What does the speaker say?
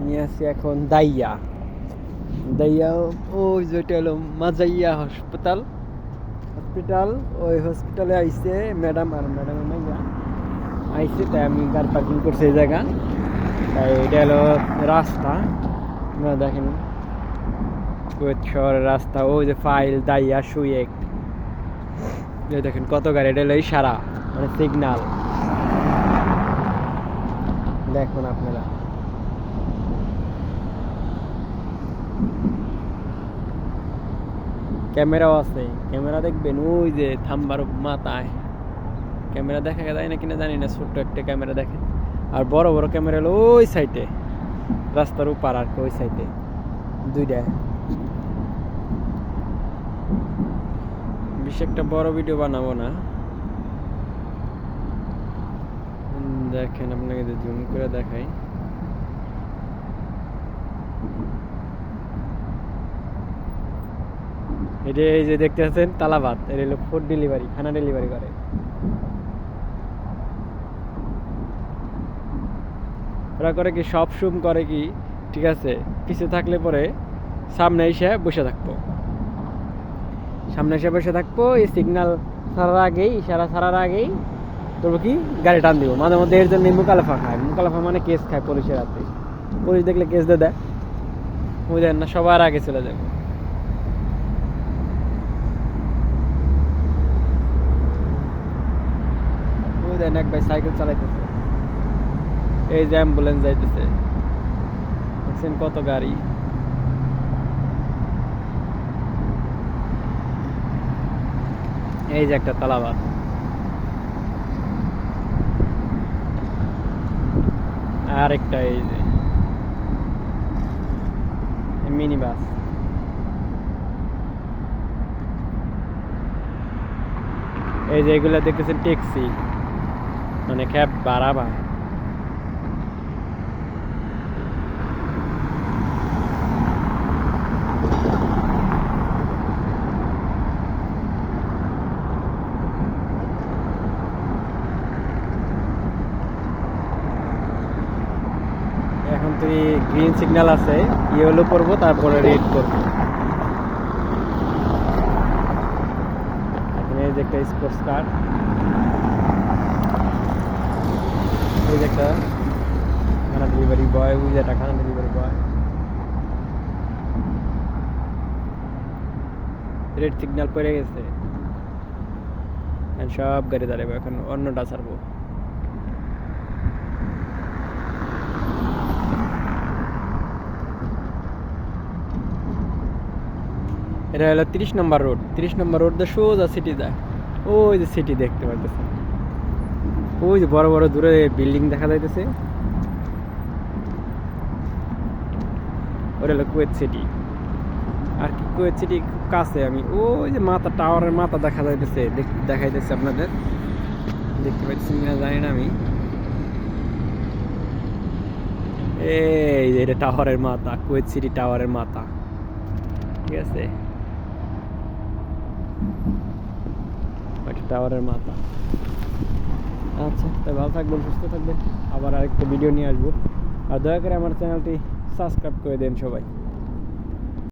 নিয়ে আসছি এখন দাইয়া দাইয়া ওই যেটা হলো মাজাইয়া হসপিটাল ওই হসপিটালে আইসে ম্যাডাম আর ম্যাডামের মাইয়া আইসে, তাই আমি গাড়ি পার্কিং করছি এই জায়গা। তাই এটা হলো রাস্তা, আপনারা দেখেন কুয়েত শহরের রাস্তা। ওই যে ফাইল দাইয়া সুয়েক, এই দেখেন কত গাড়ি, এটা হলো ইশারা মানে সিগনাল। দেখুন আপনারা ক্যামেরাও আছে, ক্যামেরা দেখবেন ওই যে থাম্বার মাথায় ক্যামেরা দেখা যায় না কিনা জানি না, ছোট্ট একটা ক্যামেরা দেখেন। আর বড় বড় ক্যামেরা হলো ওই সাইডে রাস্তার উপর, আর ওই সাইডে দুইটা। বেশি একটা বড় ভিডিও বানাবো না, দেখেন আপনাকে জুম করে দেখাই। এটা এই যে দেখতে পাচ্ছেন তালাবাদ, এর হলো ফুড ডেলিভারি, খানা ডেলিভারি করে। ওরা করে কি সব সুম করে কি, ঠিক আছে, পিছিয়ে থাকলে পরে সামনে এসে বসে থাকবো, এই সিগন্যাল ছাড়ার আগেই, ইশারা ছাড়ার আগেই তবু কি গাড়ি টান দিব। মাঝে মধ্যে এর জন্য মুকালাফা খায়, মুকালাফা মানে কেস খায় পুলিশের হাতে। পুলিশ দেখলে কেস দিয়ে দেয়, বুঝলেন না, সবার আগে চলে যাবো। বুঝলেন, এক ভাই সাইকেল চালাইতেছে, এই যে অ্যাম্বুলেন্স যাইতেছে, দেখছেন কত গাড়ি। এই যে একটা তালাবাদ, আর একটা এই যে মিনি বাস। এই যে এগুলা দেখতেছেন ট্যাক্সি, মানে ক্যাব ভাড়া ভাই। এখন তুই গ্রিন সিগন্যাল আছে, ইয়েলো করবো, তারপরে রেড করবো। এখানে এই যে একটা স্পোর্টস কার, এই যে একটা খানা ডেলিভারি বয়, ওই যে একটা খানা ডেলিভারি বয়। রেড সিগন্যাল পড়ে গেছে, সব গাড়ি দাঁড়াবে, এখন অন্যটা ছাড়বো। এটা হলো 30 নম্বর রোড, 30 নম্বর রোড দিয়ে সোজা সিটি যায়। ওই যে সিটি দেখতে পাইতেছে, ওই যে বড় বড় দূরে বিল্ডিং দেখা যাইতেছে, ওটা হলো কুয়েত সিটি। আর কি কুয়েত সিটি খুব কাছে, আমি ওই যে মাথা, টাওয়ারের মাথা দেখা যাইতেছে, দেখাইতেছে আপনাদের, দেখতে পাচ্ছি না জানি না আমি। এই যে এটা টাওয়ারের মাথা, কুয়েত সিটি টাওয়ারের মাথা, ঠিক আছে, টাওয়ারের মাথা। আচ্ছা, তাই ভালো থাকবেন, সুস্থ থাকবেন, আবার আরেকটা ভিডিও নিয়ে আসবো। আর দয়া করে আমার চ্যানেলটি সাবস্ক্রাইব করে দেন সবাই।